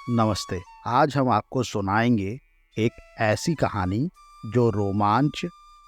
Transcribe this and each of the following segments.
नमस्ते। आज हम आपको सुनाएंगे एक ऐसी कहानी जो रोमांच,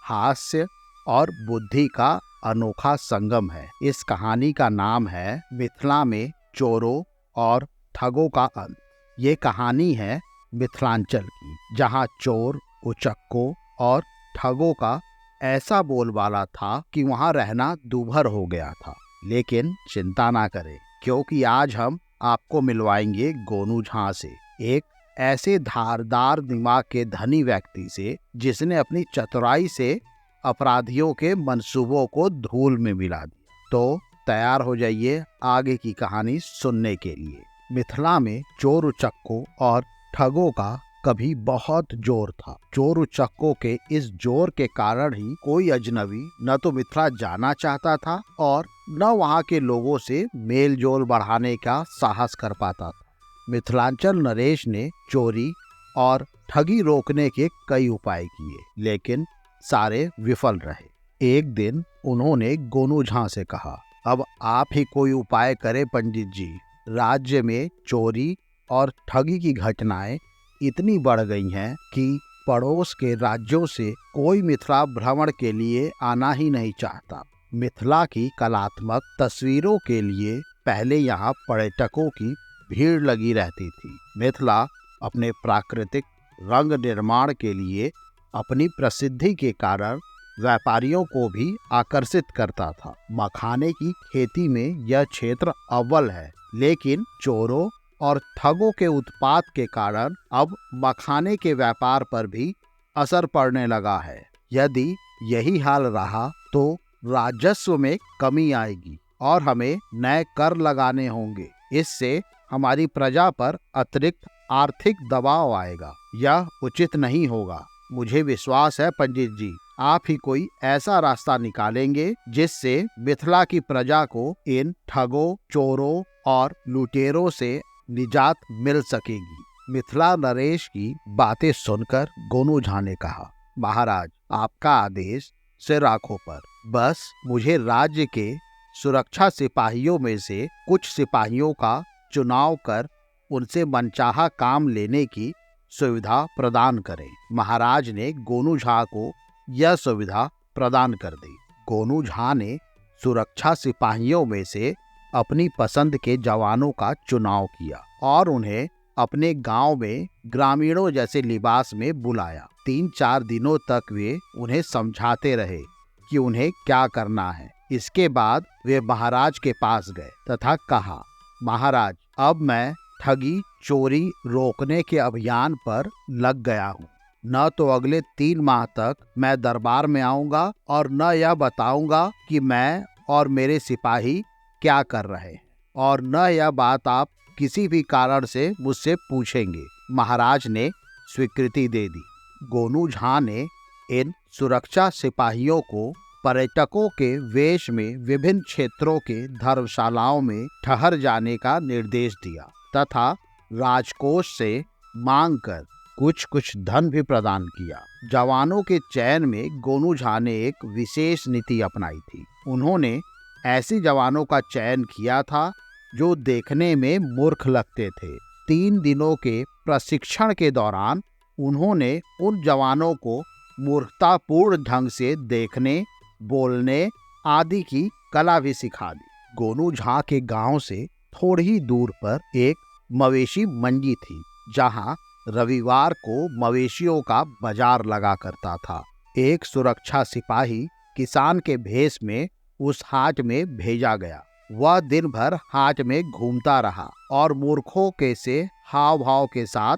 हास्य और बुद्धि का अनोखा संगम है। इस कहानी का नाम है मिथिला में चोरों और ठगों का अंत। ये कहानी है मिथिलांचल की, जहाँ चोर, उचक्कों और ठगों का ऐसा बोलबाला था कि वहाँ रहना दूभर हो गया था। लेकिन चिंता ना करें, क्योंकि आज हम आपको मिलवाएंगे गोनू झा से, एक ऐसे धारदार दिमाग के धनी व्यक्ति से जिसने अपनी चतुराई से अपराधियों के मंसूबों को धूल में मिला दिया। तो तैयार हो जाइए आगे की कहानी सुनने के लिए। मिथिला में चोर उचक्कों और ठगों का कभी बहुत जोर था। चोर उचक्कों के इस जोर के कारण ही कोई अजनबी न तो मिथिला जाना चाहता था और न वहाँ के लोगों से मेल जोल बढ़ाने का साहस कर पाता था। मिथिलांचल नरेश ने चोरी और ठगी रोकने के कई उपाय किए, लेकिन सारे विफल रहे। एक दिन उन्होंने गोनू झा से कहा, अब आप ही कोई उपाय करें पंडित जी। राज्य में चोरी और ठगी की घटनाएं इतनी बढ़ गई हैं कि पड़ोस के राज्यों से कोई मिथिला भ्रमण के लिए आना ही नहीं चाहता। मिथिला की कलात्मक तस्वीरों के लिए पहले यहाँ पर्यटकों की भीड़ लगी रहती थी। मिथिला अपने प्राकृतिक रंग निर्माण के लिए अपनी प्रसिद्धि के कारण व्यापारियों को भी आकर्षित करता था। मखाने की खेती में यह क्षेत्र अव्वल है, लेकिन चोरों और ठगों के उत्पात के कारण अब मखाने के व्यापार पर भी असर पड़ने लगा है। यदि यही हाल रहा तो राजस्व में कमी आएगी और हमें नए कर लगाने होंगे। इससे हमारी प्रजा पर अतिरिक्त आर्थिक दबाव आएगा। यह उचित नहीं होगा। मुझे विश्वास है पंडित जी, आप ही कोई ऐसा रास्ता निकालेंगे जिससे मिथिला की प्रजा को इन ठगों, चोरों और लुटेरों से निजात मिल सकेगी। मिथिला नरेश की बातें सुनकर गोनू झा ने कहा, महाराज, आपका आदेश सिर आंखों पर। बस मुझे राज्य के सुरक्षा सिपाहियों में से कुछ सिपाहियों का चुनाव कर उनसे मनचाहा काम लेने की सुविधा प्रदान करें। महाराज ने गोनू झा को यह सुविधा प्रदान कर दी। गोनू झा ने सुरक्षा सिपाहियों में से अपनी पसंद के जवानों का चुनाव किया और उन्हें अपने गांव में ग्रामीणों जैसे लिबास में बुलाया। 3-4 दिनों तक वे उन्हें समझाते रहे कि उन्हें क्या करना है। इसके बाद वे महाराज के पास गए तथा कहा, महाराज, अब मैं ठगी चोरी रोकने के अभियान पर लग गया हूँ। न तो अगले 3 माह तक मैं दरबार में आऊंगा और न यह बताऊंगा कि मैं और मेरे सिपाही क्या कर रहे हैं, और न यह बात आप किसी भी कारण से मुझसे पूछेंगे। महाराज ने स्वीकृति दे दी। गोनू झा ने इन सुरक्षा सिपाहियों को पर्यटकों के वेश में विभिन्न क्षेत्रों के धर्मशालाओं में ठहर जाने का निर्देश दिया तथा राजकोष से मांग कर कुछ धन भी प्रदान किया। जवानों के चयन में गोनू झा ने एक विशेष नीति अपनाई थी। उन्होंने ऐसे जवानों का चयन किया था जो देखने में मूर्ख लगते थे। 3 दिनों के प्रशिक्षण के दौरान उन्होंने उन जवानों को मूर्खतापूर्ण ढंग से देखने, बोलने आदि की कला भी सिखा दी। गोनू झा के गांव से थोड़ी ही दूर पर एक मवेशी मंडी थी, जहां रविवार को मवेशियों का बाजार लगा करता था। एक सुरक्षा सिपाही किसान के भेष में उस हाट में भेजा गया। वह दिन भर हाट में घूमता रहा और मूर्खों के से हाव भाव के साथ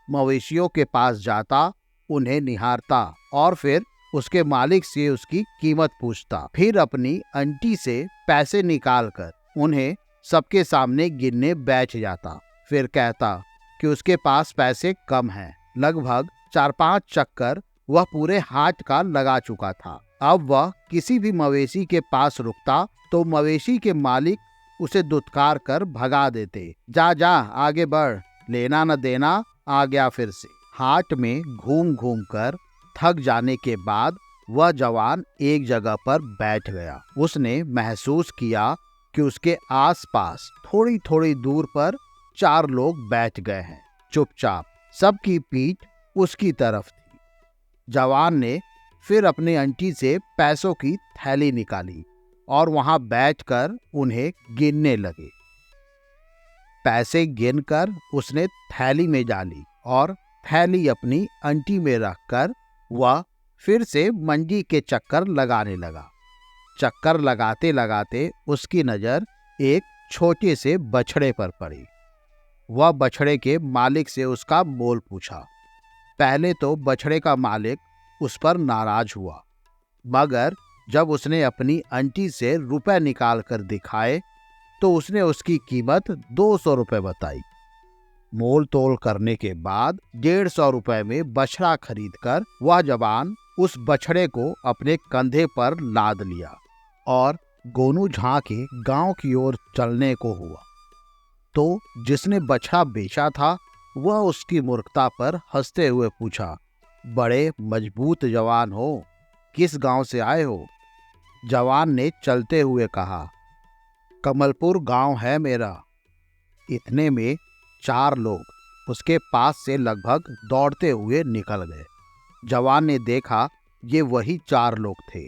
मवेशियों के पास जाता, उन्हें निहारता और फिर उसके मालिक से उसकी कीमत पूछता। फिर अपनी अंटी से पैसे निकालकर उन्हें सबके सामने गिनने बैठ जाता। फिर कहता कि उसके पास पैसे कम हैं। लगभग 4-5 चक्कर वह पूरे हाट का लगा चुका था। अब वह किसी भी मवेशी के पास रुकता तो मवेशी के मालिक उसे दुत्कार कर भगा देते। जा जा, आगे बढ़, लेना न देना आ गया फिर से। हाट में घूम घूम कर थक जाने के बाद वह जवान एक जगह पर बैठ गया। उसने महसूस किया कि उसके आसपास थोड़ी थोड़ी दूर पर 4 लोग बैठ गए हैं। चुपचाप। सबकी पीठ उसकी तरफ थी। जवान ने फिर अपनी अंटी से पैसों की थैली निकाली और वहां बैठकर उन्हें गिनने लगे। पैसे गिनकर उसने थैली में डाली और थैली अपनी अंटी में रखकर वह फिर से मंडी के चक्कर लगाने लगा। चक्कर लगाते लगाते उसकी नजर एक छोटे से बछड़े पर पड़ी। वह बछड़े के मालिक से उसका मोल पूछा। पहले तो बछड़े का मालिक उस पर नाराज हुआ, मगर जब उसने अपनी अंटी से रुपए निकाल कर दिखाए तो उसने उसकी कीमत 200 रुपए बताई। मोल तोल करने के बाद 150 रुपए में बछड़ा खरीदकर वह जवान उस बछड़े को अपने कंधे पर लाद लिया और गोनू झां के गांव की ओर चलने को हुआ। तो जिसने बछड़ा बेचा था वह उसकी मूर्खता पर हंसते हुए पूछा, बड़े मजबूत जवान हो, किस गांव से आए हो? जवान ने चलते हुए कहा, कमलपुर गांव है मेरा। इतने में 4 लोग उसके पास से लगभग दौड़ते हुए निकल गए। जवान ने देखा ये वही 4 लोग थे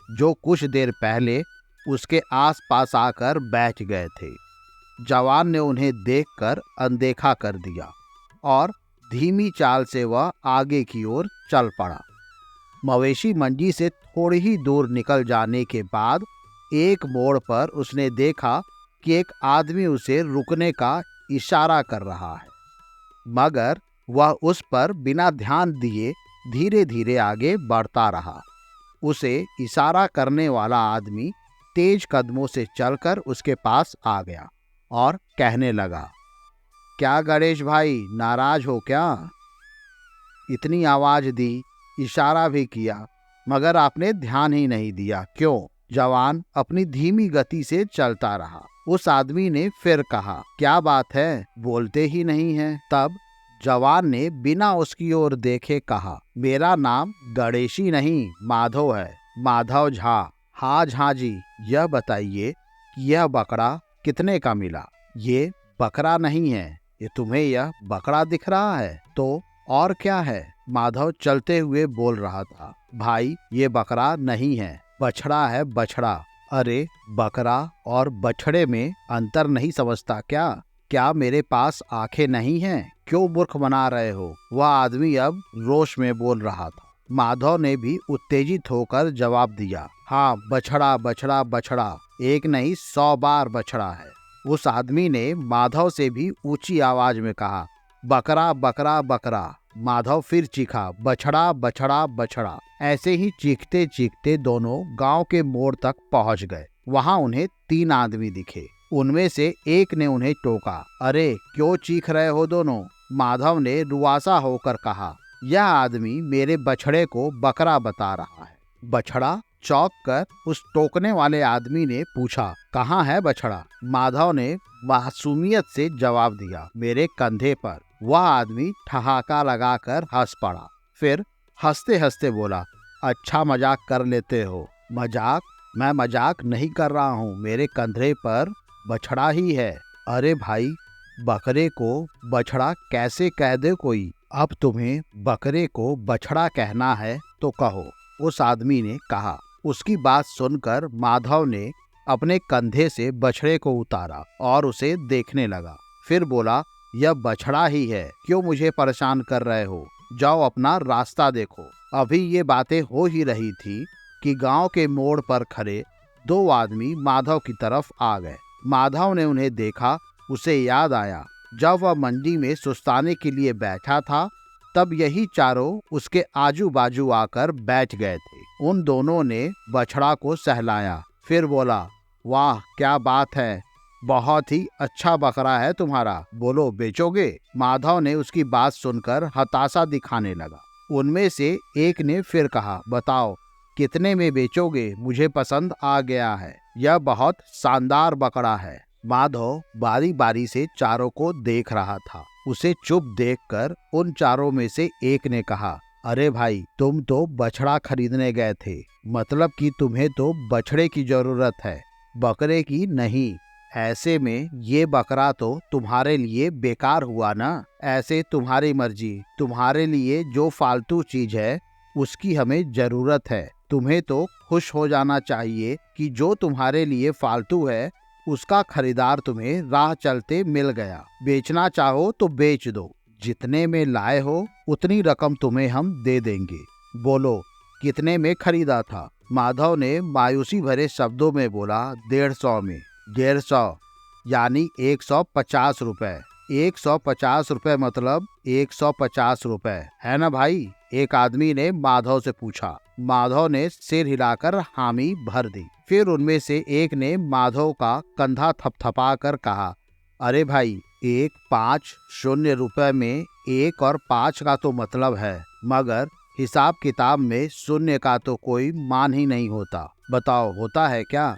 जो कुछ देर पहले उसके आसपास आकर बैठ गए थे। जवान ने उन्हें देखकर अनदेखा कर दिया और धीमी चाल से वह आगे की ओर चल पड़ा। मवेशी मंडी से थोड़ी ही दूर निकल जाने के बाद एक मोड़ पर उसने देखा कि एक आदमी उसे रुकने का इशारा कर रहा है, मगर वह उस पर बिना ध्यान दिए धीरे धीरे आगे बढ़ता रहा। उसे इशारा करने वाला आदमी तेज कदमों से चलकर उसके पास आ गया और कहने लगा, क्या गणेश भाई, नाराज हो क्या? इतनी आवाज दी, इशारा भी किया, मगर आपने ध्यान ही नहीं दिया, क्यों? जवान अपनी धीमी गति से चलता रहा। उस आदमी ने फिर कहा, क्या बात है, बोलते ही नहीं है? तब जवान ने बिना उसकी ओर देखे कहा, मेरा नाम गणेशी नहीं माधव है, माधव झा। हाँ झा जी, यह बताइए कि यह बकरा कितने का मिला? ये बकरा नहीं है, ये तुम्हें यह बकरा दिख रहा है तो और क्या है? माधव चलते हुए बोल रहा था, भाई ये बकरा नहीं है, बछड़ा है, बछड़ा। अरे बकरा और बछड़े में अंतर नहीं समझता क्या? क्या मेरे पास आंखें नहीं हैं? क्यों मूर्ख बना रहे हो? वह आदमी अब रोष में बोल रहा था। माधव ने भी उत्तेजित होकर जवाब दिया, हाँ बछड़ा बछड़ा बछड़ा, एक नहीं 100 बार बछड़ा है। उस आदमी ने माधव से भी ऊंची आवाज में कहा, बकरा बकरा बकरा। माधव फिर चीखा, बछड़ा बछड़ा बछड़ा। ऐसे ही चीखते चीखते दोनों गांव के मोड़ तक पहुंच गए। वहां उन्हें 3 आदमी दिखे। उनमें से एक ने उन्हें टोका, अरे क्यों चीख रहे हो दोनों? माधव ने रुआसा होकर कहा, यह आदमी मेरे बछड़े को बकरा बता रहा है। बछड़ा चौंक कर उस टोकने वाले आदमी ने पूछा, कहाँ है बछड़ा? माधव ने मासूमियत से जवाब दिया, मेरे कंधे पर। वह आदमी ठहाका लगाकर हंस पड़ा, फिर हंसते हंसते बोला, अच्छा मजाक कर लेते हो। मजाक? मैं मजाक नहीं कर रहा हूँ, मेरे कंधे पर बछड़ा ही है। अरे भाई, बकरे को बछड़ा कैसे कह दे कोई? अब तुम्हें बकरे को बछड़ा कहना है तो कहो, उस आदमी ने कहा। उसकी बात सुनकर माधव ने अपने कंधे से बछड़े को उतारा और उसे देखने लगा। फिर बोला, यह बछड़ा ही है, क्यों मुझे परेशान कर रहे हो? जाओ अपना रास्ता देखो। अभी ये बातें हो ही रही थी कि गांव के मोड़ पर खड़े 2 आदमी माधव की तरफ आ गए। माधव ने उन्हें देखा। उसे याद आया, जब वह मंडी में सुस्ताने के लिए बैठा था तब यही चारों उसके आजू बाजू आकर बैठ गए थे। उन दोनों ने बछड़ा को सहलाया, फिर बोला, वाह क्या बात है, बहुत ही अच्छा बकरा है तुम्हारा, बोलो बेचोगे? माधव ने उसकी बात सुनकर हताशा दिखाने लगा। उनमें से एक ने फिर कहा, बताओ कितने में बेचोगे? मुझे पसंद आ गया है, यह बहुत शानदार बकरा है। माधव बारी बारी से चारों को देख रहा था। उसे चुप देखकर उन चारों में से एक ने कहा, अरे भाई, तुम तो बछड़ा खरीदने गए थे, मतलब कि तुम्हें तो बछड़े की जरूरत है, बकरे की नहीं। ऐसे में ये बकरा तो तुम्हारे लिए बेकार हुआ ना। ऐसे तुम्हारी मर्जी, तुम्हारे लिए जो फालतू चीज है उसकी हमें जरूरत है। तुम्हें तो खुश हो जाना चाहिए कि जो तुम्हारे लिए फालतू है उसका खरीदार तुम्हें राह चलते मिल गया। बेचना चाहो तो बेच दो, जितने में लाए हो उतनी रकम तुम्हें हम दे देंगे। बोलो कितने में खरीदा था? माधव ने मायूसी भरे शब्दों में बोला, 150 में। 150 यानी 150 रुपए। 150 रुपए मतलब 150 रुपए है ना भाई? एक आदमी ने माधव से पूछा। माधव ने सिर हिलाकर हामी भर दी। फिर उनमें से एक ने माधव का कंधा थपथपा कर कहा, अरे भाई, 150 रुपए में 1 और 5 का तो मतलब है, मगर हिसाब किताब में शून्य का तो कोई मान ही नहीं होता। बताओ होता है क्या?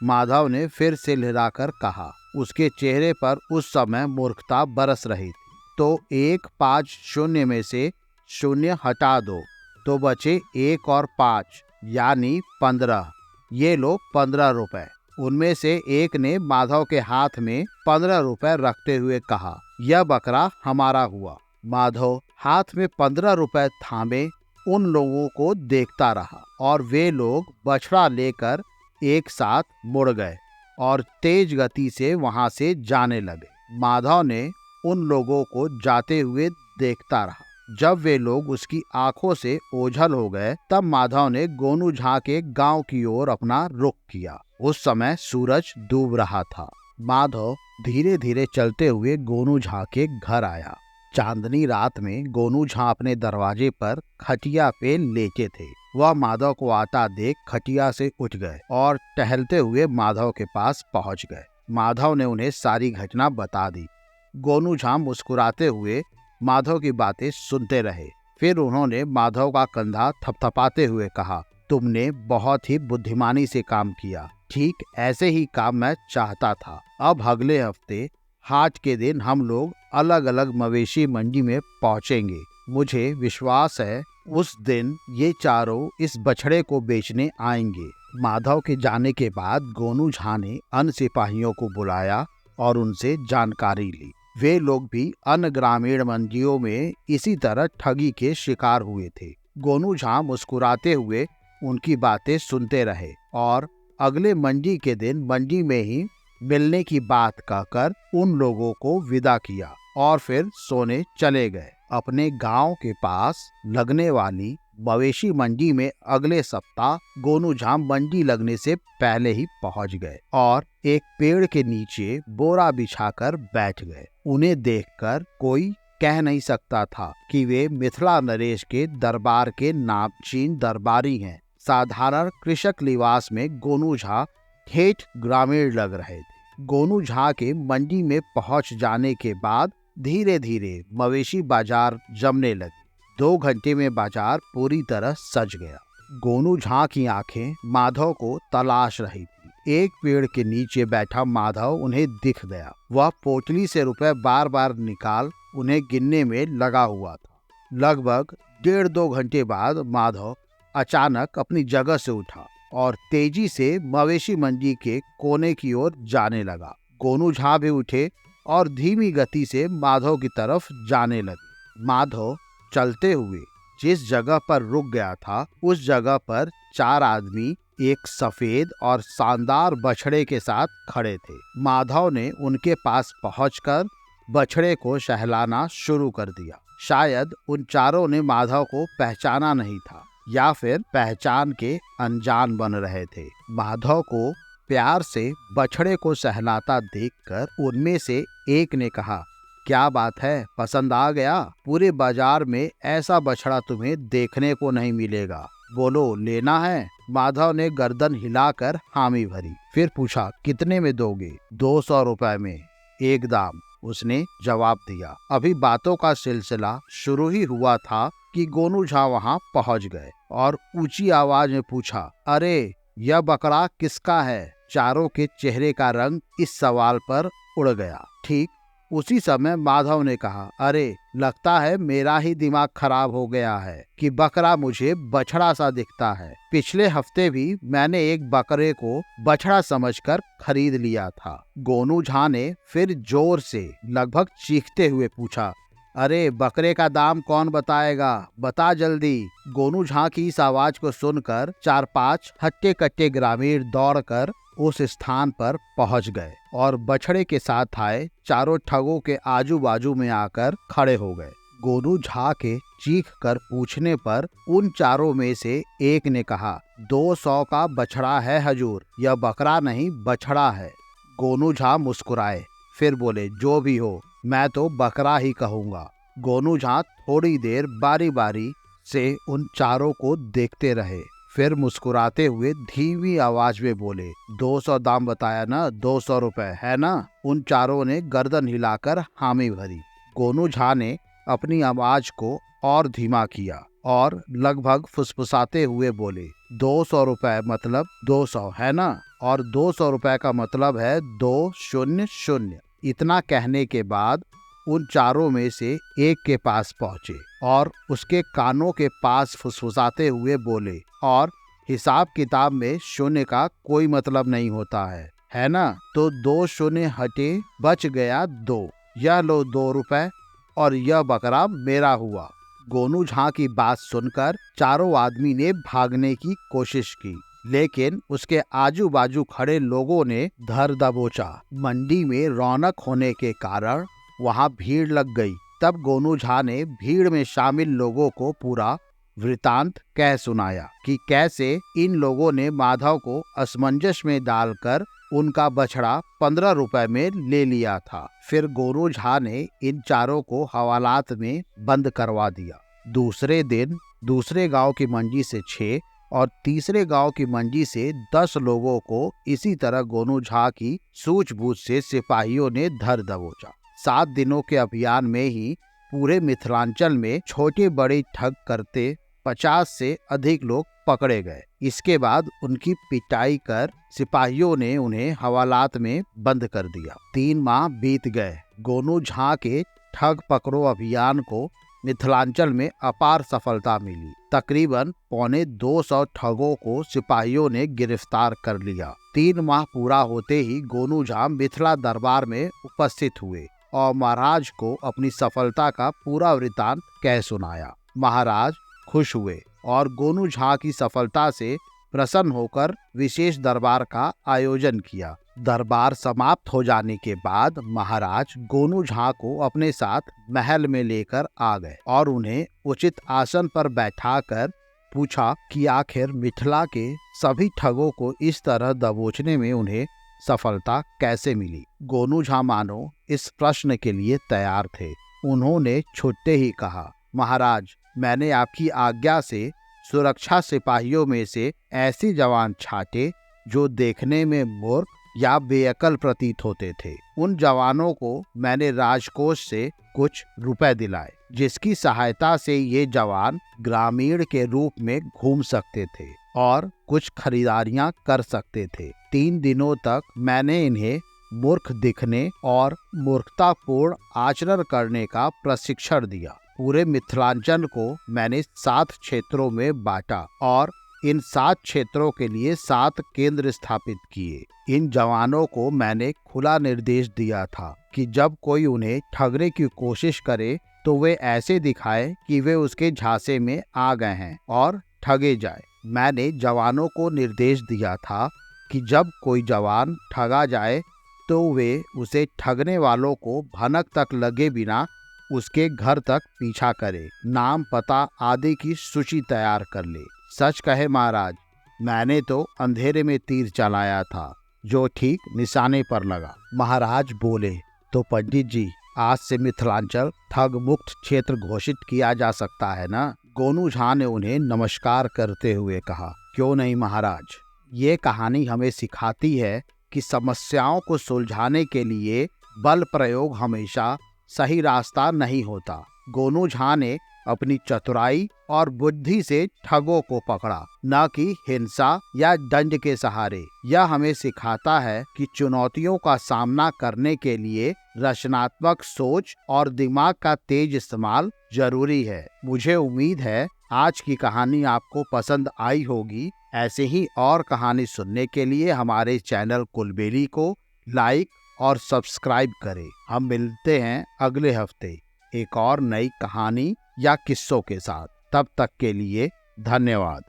माधव ने फिर से हिलाकर कहा। उसके चेहरे पर उस समय मूर्खता बरस रही थी। तो 150 में से शून्य हटा दो तो बचे 1 और 5 यानी 15। ये लो 15 रुपए। उनमें से एक ने माधव के हाथ में 15 रुपए रखते हुए कहा, यह बकरा हमारा हुआ। माधव हाथ में 15 रुपए थामे उन लोगों को देखता रहा और वे लोग बछड़ा लेकर एक साथ मुड़ गए और तेज गति से वहां से जाने लगे। माधव ने उन लोगों को जाते हुए देखता रहा। जब वे लोग उसकी आंखों से ओझल हो गए तब माधव ने गोनू झा के गांव की ओर अपना रुख किया। उस समय सूरज डूब रहा था। माधव धीरे धीरे चलते हुए गोनू झा के घर आया। चांदनी रात में गोनू झा अपने दरवाजे पर खटिया पे लेटे थे। वह माधव को आता देख खटिया से उठ गए और टहलते हुए माधव के पास पहुंच गए। माधव ने उन्हें सारी घटना बता दी। गोनू झा मुस्कुराते हुए माधव की बातें सुनते रहे। फिर उन्होंने माधव का कंधा थपथपाते हुए कहा, तुमने बहुत ही बुद्धिमानी से काम किया। ठीक ऐसे ही काम मैं चाहता था। अब अगले हफ्ते हाट के दिन हम लोग अलग अलग मवेशी मंडी में पहुंचेंगे। मुझे विश्वास है उस दिन ये चारों इस बछड़े को बेचने आएंगे। माधव के जाने के बाद गोनू झा ने अन्य सिपाहियों को बुलाया और उनसे जानकारी ली। वे लोग भी अन्य ग्रामीण मंडियों में इसी तरह ठगी के शिकार हुए थे। गोनू झा मुस्कुराते हुए उनकी बातें सुनते रहे और अगले मंडी के दिन मंडी में ही मिलने की बात कहकर उन लोगों को विदा किया और फिर सोने चले गए। अपने गांव के पास लगने वाली मवेशी मंडी में अगले सप्ताह गोनू झा मंडी लगने से पहले ही पहुंच गए और एक पेड़ के नीचे बोरा बिछाकर बैठ गए। उन्हें देखकर कोई कह नहीं सकता था कि वे मिथिला नरेश के दरबार के नामचीन दरबारी हैं। साधारण कृषक लिबास में गोनू झा ठेठ ग्रामीण लग रहे थे। गोनू झा के मंडी में पहुंच जाने के बाद धीरे धीरे मवेशी बाजार जमने लगी। 2 घंटे में बाजार पूरी तरह सज गया। गोनू झा की आंखें माधव को तलाश रही थी। एक पेड़ के नीचे बैठा माधव उन्हें दिख गया। वह पोटली से रुपए बार बार निकाल उन्हें गिनने में लगा हुआ था। लगभग 1.5-2 घंटे बाद माधव अचानक अपनी जगह से उठा और तेजी से मवेशी मंडी के कोने की ओर जाने लगा। गोनू झा भी उठे और धीमी गति से माधव की तरफ जाने लगे। माधव चलते हुए जिस जगह पर रुक गया था उस जगह पर 4 आदमी एक सफेद और शानदार बछड़े के साथ खड़े थे। माधव ने उनके पास पहुंचकर बछड़े को सहलाना शुरू कर दिया। शायद उन चारों ने माधव को पहचाना नहीं था या फिर पहचान के अनजान बन रहे थे। माधव को प्यार से बछड़े को सहलाता देखकर उनमें से एक ने कहा, क्या बात है, पसंद आ गया? पूरे बाजार में ऐसा बछड़ा तुम्हें देखने को नहीं मिलेगा। बोलो लेना है? माधव ने गर्दन हिलाकर हामी भरी। फिर पूछा, कितने में दोगे? 200 रुपए में, एक दाम, उसने जवाब दिया। अभी बातों का सिलसिला शुरू ही हुआ था कि गोनू झा वहां पहुंच गए और ऊंची आवाज में पूछा, अरे यह बकरा किसका है? चारों के चेहरे का रंग इस सवाल पर उड़ गया। ठीक उसी समय माधव ने कहा, अरे लगता है मेरा ही दिमाग खराब हो गया है कि बकरा मुझे बछड़ा सा दिखता है। पिछले हफ्ते भी मैंने एक बकरे को बछड़ा समझकर खरीद लिया था। गोनू झा ने फिर जोर से लगभग चीखते हुए पूछा, अरे बकरे का दाम कौन बताएगा, बता जल्दी। गोनू झा की इस आवाज को सुनकर 4-5 हट्टे कट्टे ग्रामीण दौड़कर उस स्थान पर पहुंच गए और बछड़े के साथ आए चारों ठगों के आजू बाजू में आकर खड़े हो गए। गोनू झा के चीख कर पूछने पर उन चारों में से एक ने कहा, 200 का बछड़ा है हजूर, यह बकरा नहीं बछड़ा है। गोनू झा मुस्कुराए, फिर बोले, जो भी हो, मैं तो बकरा ही कहूंगा। गोनू झा थोड़ी देर बारी बारी से उन चारों को देखते रहे, फिर मुस्कुराते हुए धीमी आवाज में बोले, 200 दाम बताया ना, 200 रुपए है ना। उन चारों ने गर्दन हिलाकर हामी भरी। गोनू झा ने अपनी आवाज को और धीमा किया और लगभग फुसफुसाते हुए बोले, 200 रुपए मतलब 200 है ना, और 200 रुपए का मतलब है 200। इतना कहने के बाद उन चारों में से एक के पास पहुंचे और उसके कानों के पास फुसफुसाते हुए बोले, और हिसाब किताब में शून्य का कोई मतलब नहीं होता है ना। तो 2 शून्य हटे, बच गया 2। यह लो 2 रुपए और यह बकरा मेरा हुआ। गोनू झा की बात सुनकर चारों आदमी ने भागने की कोशिश की, लेकिन उसके आजू बाजू खड़े लोगों ने धर दबोचा। मंडी में रौनक होने के कारण वहां भीड़ लग गई। तब गोनू झा ने भीड़ में शामिल लोगों को पूरा वृतांत कह सुनाया कि कैसे इन लोगों ने माधव को असमंजस में डालकर उनका बछड़ा 15 रुपए में ले लिया था। फिर गोनू झा ने इन चारों को हवालात में बंद करवा दिया। दूसरे दिन दूसरे गांव की मंडी से 6 और तीसरे गांव की मंडी से 10 लोगों को इसी तरह गोनू झा की सूझबूझ से सिपाहियों ने धर दबोचा। 7 दिनों के अभियान में ही पूरे मिथिलांचल में छोटे बड़े ठग करते 50 से अधिक लोग पकड़े गए। इसके बाद उनकी पिटाई कर सिपाहियों ने उन्हें हवालात में बंद कर दिया। 3 माह बीत गए। गोनू झा के ठग पकड़ो अभियान को मिथिलांचल में अपार सफलता मिली। तकरीबन 225 ठगों को सिपाहियों ने गिरफ्तार कर लिया। 3 माह पूरा होते ही गोनू झा मिथिला दरबार में उपस्थित हुए और महाराज को अपनी सफलता का पूरा वृतांत कह सुनाया। महाराज खुश हुए और गोनू झा की सफलता से प्रसन्न होकर विशेष दरबार का आयोजन किया। दरबार समाप्त हो जाने के बाद महाराज गोनू झा को अपने साथ महल में लेकर आ गए और उन्हें उचित आसन पर बैठाकर पूछा कि आखिर मिथिला के सभी ठगों को इस तरह दबोचने में उन्हें सफलता कैसे मिली। गोनू झा मानो इस प्रश्न के लिए तैयार थे। उन्होंने छुट्टे ही कहा, महाराज, मैंने आपकी आज्ञा से सुरक्षा सिपाहियों में से ऐसे जवान छाटे जो देखने में मूर्ख या बेअकल प्रतीत होते थे। उन जवानों को मैंने राजकोष से कुछ रुपए दिलाए, जिसकी सहायता से ये जवान ग्रामीण के रूप में घूम सकते थे और कुछ खरीदारियां कर सकते थे। 3 दिनों तक मैंने इन्हें मूर्ख दिखने और मूर्खतापूर्ण आचरण करने का प्रशिक्षण दिया। पूरे मिथिलांचल को मैंने 7 क्षेत्रों में बांटा और इन 7 क्षेत्रों के लिए 7 केंद्र स्थापित किए। इन जवानों को मैंने खुला निर्देश दिया था कि जब कोई उन्हें ठगने की कोशिश करे तो वे ऐसे दिखाए कि वे उसके झांसे में आ गए हैं और ठगे जाए। मैंने जवानों को निर्देश दिया था कि जब कोई जवान ठगा जाए तो वे उसे ठगने वालों को भनक तक लगे बिना उसके घर तक पीछा करे, नाम पता आदि की सूची तैयार कर ले। सच कहे महाराज, मैंने तो अंधेरे में तीर चलाया था जो ठीक निशाने पर लगा। महाराज बोले, तो पंडित जी, आज से मिथिलांचल ठग मुक्त क्षेत्र घोषित किया जा सकता है ना? गोनू झा ने उन्हें नमस्कार करते हुए कहा, क्यों नहीं महाराज। ये कहानी हमें सिखाती है कि समस्याओं को सुलझाने के लिए बल प्रयोग हमेशा सही रास्ता नहीं होता। गोनू झा ने अपनी चतुराई और बुद्धि से ठगों को पकड़ा, न कि हिंसा या दंड के सहारे। यह हमें सिखाता है कि चुनौतियों का सामना करने के लिए रचनात्मक सोच और दिमाग का तेज इस्तेमाल जरूरी है। मुझे उम्मीद है आज की कहानी आपको पसंद आई होगी। ऐसे ही और कहानी सुनने के लिए हमारे चैनल कुलबेली को लाइक और सब्सक्राइब करें। हम मिलते हैं अगले हफ्ते एक और नई कहानी या किस्सों के साथ। तब तक के लिए धन्यवाद।